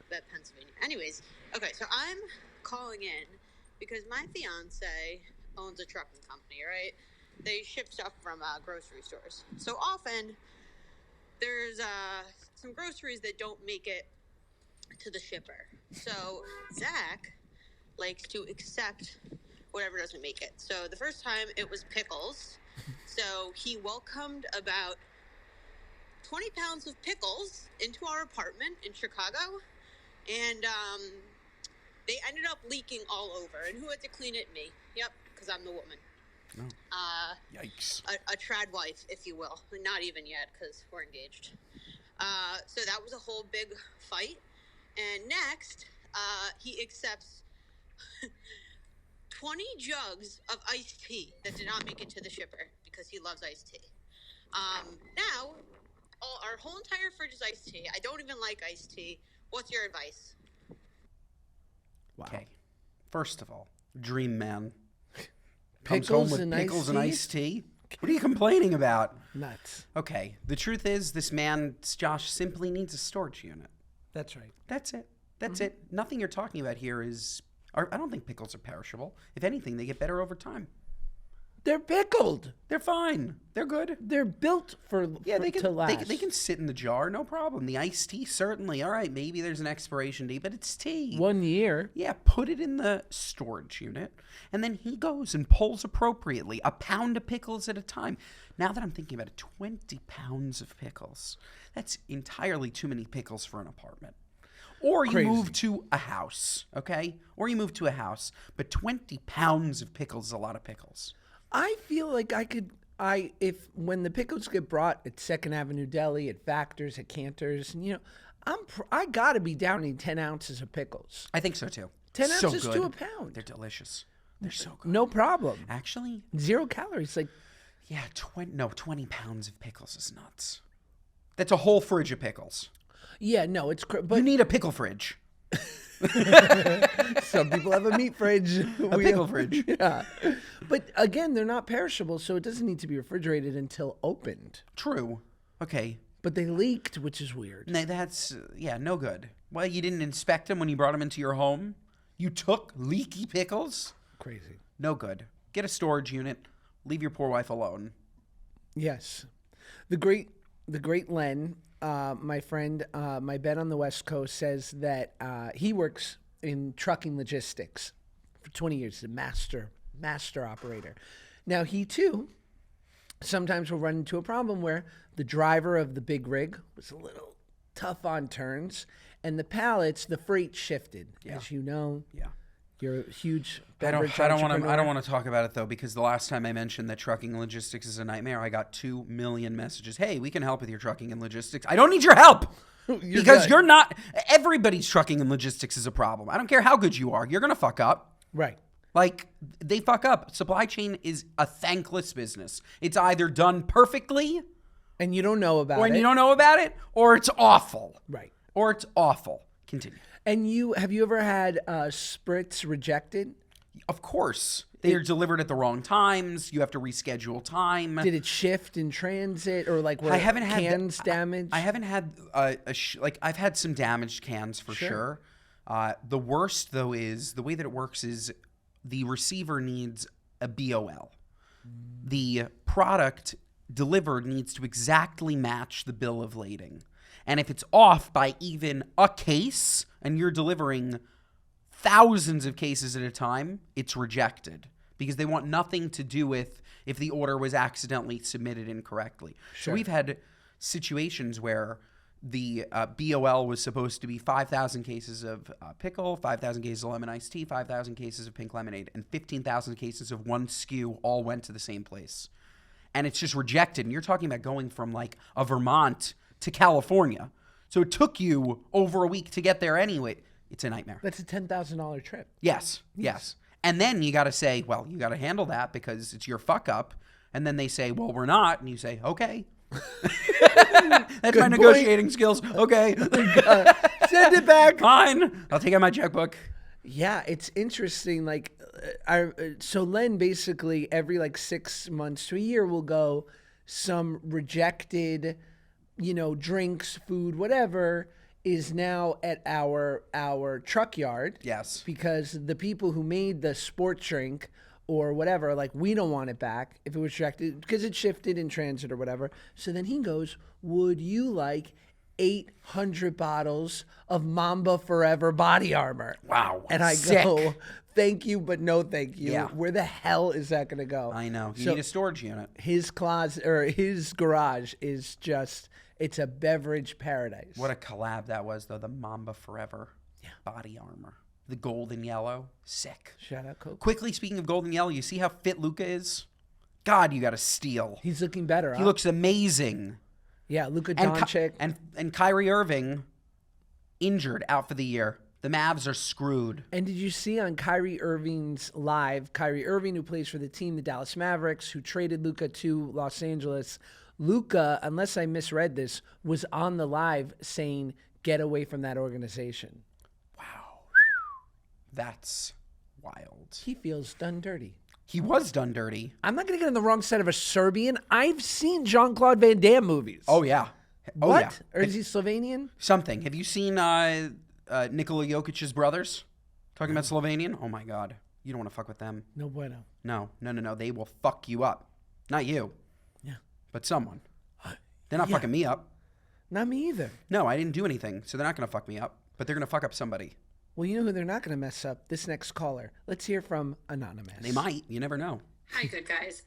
about Pennsylvania. Anyways, okay, so I'm calling in because my fiance owns a trucking company, right? They ship stuff from grocery stores. So often there's some groceries that don't make it to the shipper. So Zach likes to accept whatever doesn't make it. So the first time it was pickles. So he welcomed about 20 pounds of pickles into our apartment in Chicago. And they ended up leaking all over. And who had to clean it? Me. Yep, because I'm the woman. Oh. Yikes. A trad wife, if you will. Not even yet, because we're engaged. So that was a whole big fight. And next, he accepts 20 jugs of iced tea that did not make it to the shipper because he loves iced tea. Now, our whole entire fridge is iced tea. I don't even like iced tea. What's your advice? Wow. Okay. First of all, dream man. Pickles Comes home with and pickles iced and tea? iced tea. What are you complaining about? Nuts. Okay. The truth is, this man, Josh, simply needs a storage unit. That's right. That's it. That's it. Nothing you're talking about here is... I don't think pickles are perishable. If anything, they get better over time. They're pickled. They're fine. They're good. They're built to last. They can sit in the jar, no problem. The iced tea, certainly. All right, maybe there's an expiration date, but it's tea. 1 year. Yeah, put it in the storage unit, and then he goes and pulls appropriately, a pound of pickles at a time. Now that I'm thinking about it, 20 pounds of pickles. That's entirely too many pickles for an apartment. Or you move to a house, okay? Or you move to a house, but 20 pounds of pickles is a lot of pickles. I feel like if when the pickles get brought at 2nd Avenue Deli, at Factors, at Cantor's, I gotta be downing 10 ounces of pickons. I think so too. 10 so ounces good. to a pound. They're delicious. They're so good. No problem. Actually, 0 calories. Like, yeah, 20 pounds of pickles is nuts. That's a whole fridge of pickles. yeah, no, it's but You need a pickle fridge. some people have a meat fridge. A pickle fridge. Yeah, but again, they're not perishable, so it doesn't need to be refrigerated until opened. True. Okay. But they leaked, which is weird. No, that's, no good. Well, you didn't inspect them when you brought them into your home? You took leaky pickles? Crazy. No good. Get a storage unit. Leave your poor wife alone. Yes, the great Len, my friend, my bet on the West Coast, says that he works in trucking logistics for 20 years. He's a master operator. Now he too sometimes will run into a problem where the driver of the big rig was a little tough on turns, and the pallets, the freight shifted. Yeah. As you know, Yeah. you're a huge I don't entrepreneur. want to talk about it though, because the last time I mentioned that trucking and logistics is a nightmare, I got 2 million messages. Hey, we can help with your trucking and logistics. I don't need your help. Because you're not. Everybody's trucking and logistics is a problem. I don't care how good you are. You're gonna fuck up. Right. Like, they fuck up. Supply chain is a thankless business. It's either done perfectly, And you don't know about when it. you don't know about it, or it's awful. Right. Or it's awful. Continue. And have you ever had spritz rejected? Of course. They are delivered at the wrong times. You have to reschedule time. Did it shift in transit, or like were I haven't had cans damaged? I haven't had I've had some damaged cans for sure. The worst though is the way that it works is the receiver needs a BOL. The product delivered needs to exactly match the bill of lading. And if it's off by even a case and you're delivering thousands of cases at a time, it's rejected because they want nothing to do with if the order was accidentally submitted incorrectly. Sure. So we've had situations where the BOL was supposed to be 5,000 cases of pickle, 5,000 cases of lemon iced tea, 5,000 cases of pink lemonade, and 15,000 cases of one SKU all went to the same place. And it's just rejected. And you're talking about going from like a Vermont to California. So it took you over a week to get there anyway. It's a nightmare. That's a $10,000 trip. Yes. And then you got to say, well, you got to handle that because it's your fuck up. And then they say, well, we're not. And you say, okay. That's my negotiating skills. Okay. Send it back. Fine. I'll take out my checkbook. Yeah, it's interesting. Like, so Len basically every like 6 months to a year will go some rejected, drinks, food, whatever is now at our truck yard. Yes. Because the people who made the sports drink or whatever, like, we don't want it back if it was rejected because it shifted in transit or whatever. So then he goes, would you like 800 bottles of Mamba Forever body armor? Wow. And I Sick. go, thank you, but no thank you. Yeah. Where the hell is that going to go? I know. You So need a storage unit. his closet or his garage is just, it's a beverage paradise. What a collab that was, though. The Mamba Forever body armor. The golden yellow. Sick. Shout out Coke. Quickly, speaking of golden yellow, you see how fit Luca is? God, you got to steal. He's looking better. He looks amazing. Yeah, Luka And, Doncic. and Kyrie Irving injured out for the year. The Mavs are screwed. And did you see on Kyrie Irving's live, Kyrie Irving, who plays for the team, the Dallas Mavericks, who traded Luka to Los Angeles, Luka, unless I misread this, was on the live saying, get away from that organization. Wow. That's wild. He feels done dirty. He was done dirty. I'm not going to get on the wrong side of a Serbian. I've seen Jean-Claude Van Damme movies. Oh, yeah. Oh, what? yeah. Or is he Slovenian? Something. Have you seen Nikola Jokic's brothers? Talking about Slovenian? Oh, my God. You don't want to fuck with them. No bueno. No. They will fuck you up. Not you. Yeah. But someone. They're not fucking me up. Not me either. No, I didn't do anything, so they're not going to fuck me up. But they're going to fuck up somebody. Well, you know who they're not going to mess up? This next caller. Let's hear from Anonymous. They might. You never know. Hi, good guys.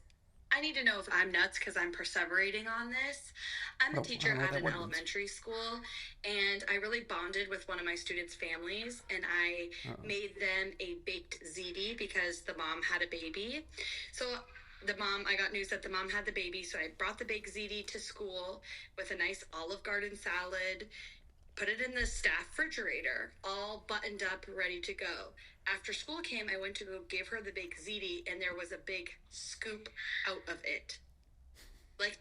I need to know if I'm nuts because I'm perseverating on this. I'm a teacher at an elementary school, and I really bonded with one of my students' families, and I made them a baked ziti because the mom had a baby. So I got news that the mom had the baby, so I brought the baked ziti to school with a nice Olive Garden salad, put it in the staff refrigerator, all buttoned up, ready to go. After school came, I went to go give her the baked ziti, and there was a big scoop out of it. Like,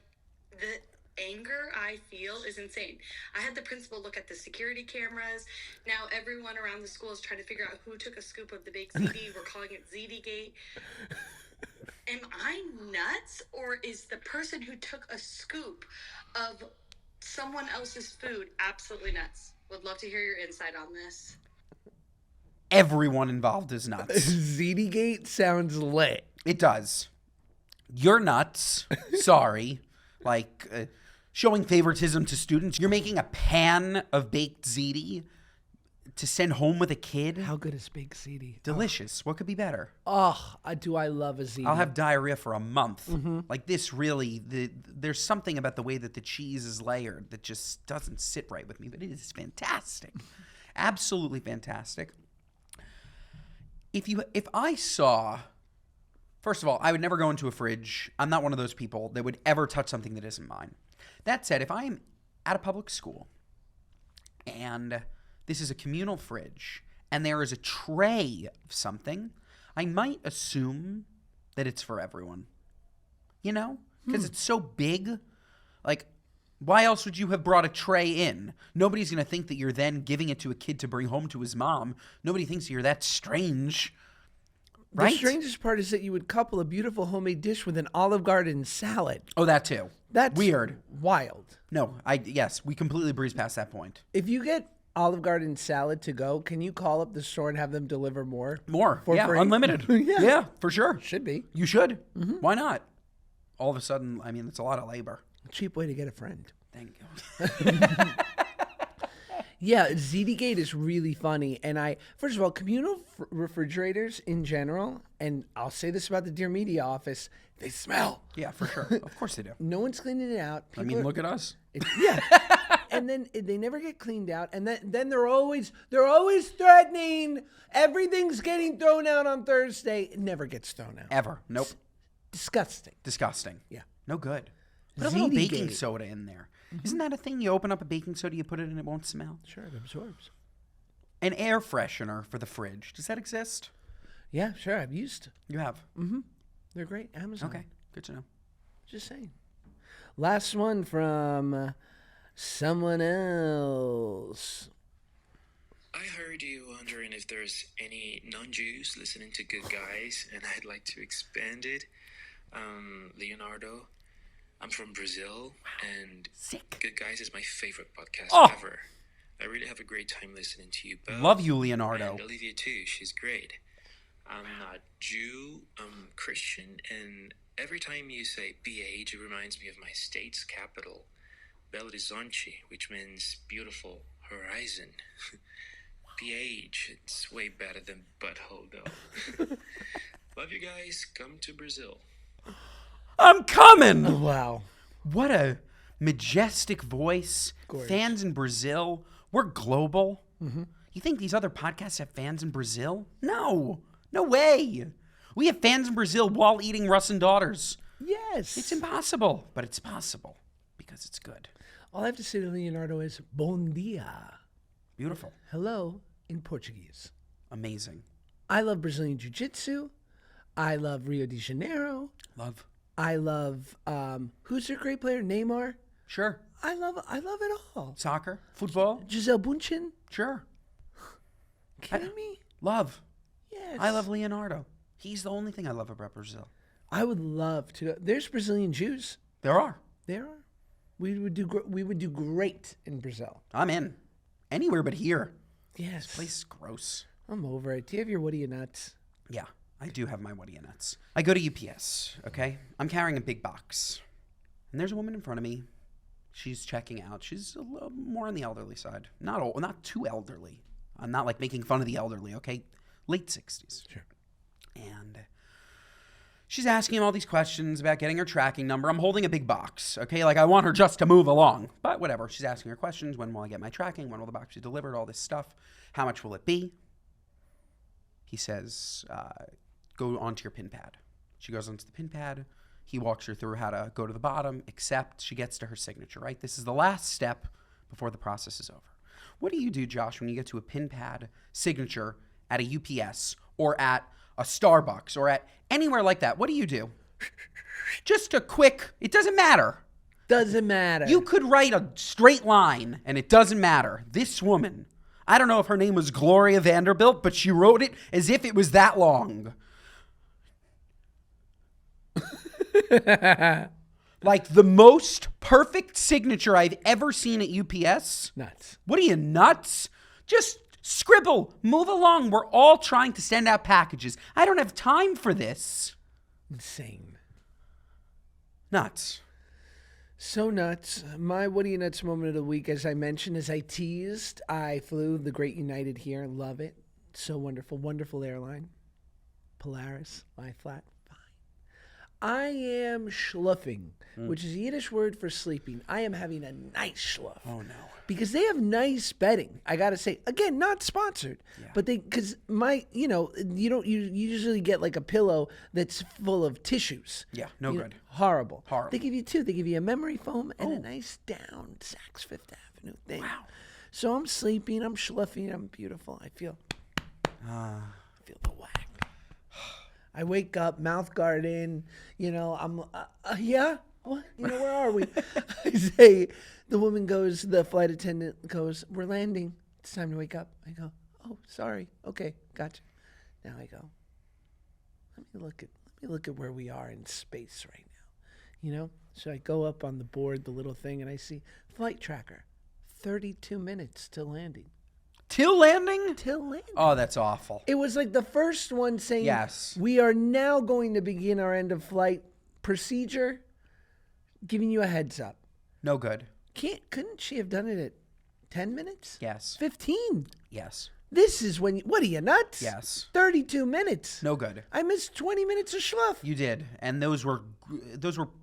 the anger I feel is insane. I had the principal look at the security cameras. Now everyone around the school is trying to figure out who took a scoop of the baked ziti. We're calling it Ziti Gate. Am I nuts, or is the person who took a scoop of someone else's food absolutely nuts? Would love to hear your insight on this. Everyone involved is nuts. Ziti Gate sounds lit. It does. You're nuts. Sorry. Like, showing favoritism to students. You're making a pan of baked ziti to send home with a kid. How good is baked ziti? Delicious. What could be better? Oh, do I love a ziti. I'll have diarrhea for a month. Like this really, there's something about the way that the cheese is layered that just doesn't sit right with me, but it is fantastic. Absolutely fantastic. If I saw, first of all, I would never go into a fridge. I'm not one of those people that would ever touch something that isn't mine. That said, if I'm at a public school and this is a communal fridge and there is a tray of something, I might assume that it's for everyone. You know? Because it's so big. Like, why else would you have brought a tray in? Nobody's going to think that you're then giving it to a kid to bring home to his mom. Nobody thinks you're that strange. Right? The strangest part is that you would couple a beautiful homemade dish with an Olive Garden salad. Oh, that too. That's weird. Wild. No, yes, we completely breezed past that point. If you get Olive Garden salad to go, can you call up the store and have them deliver more? More. For yeah, free? unlimited. Yeah. For sure. Should be. You should. Why not? All of a sudden, I mean, it's a lot of labor. A cheap way to get a friend. Thank you. Yeah, Ziti Gate is really funny. And first of all, communal refrigerators in general, and I'll say this about the Dear Media office, they smell. Yeah, for sure. Of course they do. No one's cleaning it out. Look at us. Yeah. And then they never get cleaned out. And then they're always threatening everything's getting thrown out on Thursday. It never gets thrown out. Ever. Nope. Disgusting. Disgusting. Yeah. No good. Put a little Ziti baking Gate. soda in there. Isn't that a thing? You open up a baking soda, you put it in, it won't smell. Sure, it absorbs. An air freshener for the fridge. Does that exist? Yeah, sure. I've used. You have. They're great. Amazon. Okay. Good to know. Just saying. Last one from someone else. I heard you wondering if there's any non-Jews listening to Good Guys, and I'd like to expand it. Leonardo, I'm from Brazil, and Sick. Good Guys is my favorite podcast ever. I really have a great time listening to you both. Love you, Leonardo. And Olivia too, she's great. I'm not Jew, I'm Christian, and every time you say BH, it reminds me of my state's capital, Belo Horizonte, which means beautiful horizon. BH, it's way better than butthole though. Love you guys, come to Brazil. I'm coming. Wow. What a majestic voice. Gorgeous. Fans in Brazil. We're global. You think these other podcasts have fans in Brazil? No. No way. We have fans in Brazil while eating Russ and Daughters. Yes. It's impossible, but it's possible because because it's good. All I have to say to Leonardo is bom dia. Beautiful. Hello in Portuguese. Amazing. I love Brazilian Jiu-Jitsu. I love Rio de Janeiro. Love. I love, who's their great player? Neymar. Sure. I love it all. Soccer. Football. Gisele Bündchen. Sure. Kidding me? Love. Yes. I love Leonardo. He's the only thing I love about Brazil. I would love to. There's Brazilian Jews. There are. There are. We would do great in Brazil. I'm in. Anywhere but here. Yes. This place is gross. I'm over it. Do you have your what are you nuts? Yeah, I do have my what are you nuts. I go to UPS, okay? I'm carrying a big box. And there's a woman in front of me. She's checking out. She's a little more on the elderly side. Not old, not too elderly. I'm not like making fun of the elderly, okay? Late 60s. Sure. And she's asking him all these questions about getting her tracking number. I'm holding a big box, okay? Like, I want her just to move along. But whatever. She's asking her questions. When will I get my tracking? When will the box be delivered? All this stuff. How much will it be? He says, go onto your pin pad. She goes onto the pin pad. He walks her through how to go to the bottom, except she gets to her signature, right? This is the last step before the process is over. What do you do, Josh, when you get to a pin pad signature at a UPS or at a Starbucks or at anywhere like that? What do you do? Just a quick, it doesn't matter. Doesn't matter. You could write a straight line and it doesn't matter. This woman, I don't know if her name was Gloria Vanderbilt, but she wrote it as if it was that long. Like the most perfect signature I've ever seen at UPS. Nuts. What are you, nuts? Just scribble, move along. We're all trying to send out packages. I don't have time for this. Insane. Nuts. So nuts. My what are you nuts moment of the week, as I mentioned, as I teased, I flew the Great United here. Love it. So wonderful. Wonderful airline. Polaris. Lie flat. Fine. I am schluffing, which is a Yiddish word for sleeping. I am having a nice schluff. Oh, no. Because they have nice bedding. I got to say, again, not sponsored, but because you usually get like a pillow that's full of tissues. Yeah, no good. Horrible. Horrible. They give you two. They give you a memory foam and a nice down Saks Fifth Avenue thing. Wow. So I'm sleeping, I'm schluffing, I'm beautiful. I feel the whack. I wake up, mouth guard in, I'm, yeah? What? Where are we? I say, the woman goes, the flight attendant goes, we're landing. It's time to wake up. I go, oh, sorry. Okay, gotcha. Now I go, let me look at where we are in space right now. So I go up on the board, the little thing, and I see flight tracker, 32 minutes till landing. Till landing? Till landing. Oh, that's awful. It was like the first one saying, yes, we are now going to begin our end of flight procedure, giving you a heads up. No good. Couldn't she have done it at 10 minutes? Yes. 15? Yes. This is when, what are you, nuts? Yes. 32 minutes. No good. I missed 20 minutes of schluff. You did. And those were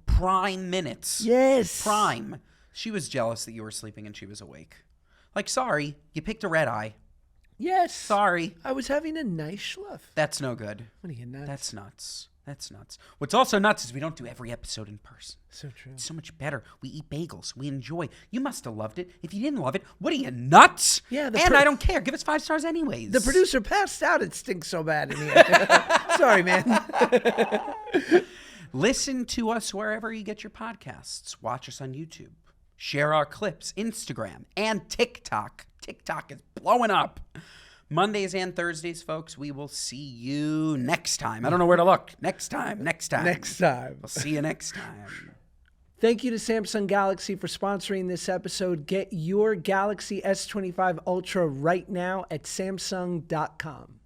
prime minutes. Yes. Prime. She was jealous that you were sleeping and she was awake. Like, sorry, you picked a red eye. Yes. Sorry. I was having a nice schluff. That's no good. What are you, nuts? That's nuts. That's nuts. What's also nuts is we don't do every episode in person. So true. It's so much better. We eat bagels. We enjoy. You must have loved it. If you didn't love it, what are you, nuts? Yeah. And I don't care. Give us 5 stars anyways. The producer passed out. It stinks so bad in here. Sorry, man. Listen to us wherever you get your podcasts. Watch us on YouTube. Share our clips, Instagram, and TikTok. TikTok is blowing up. Mondays and Thursdays, folks, we will see you next time. I don't know where to look. Next time. Next time. We'll see you next time. Thank you to Samsung Galaxy for sponsoring this episode. Get your Galaxy S25 Ultra right now at Samsung.com.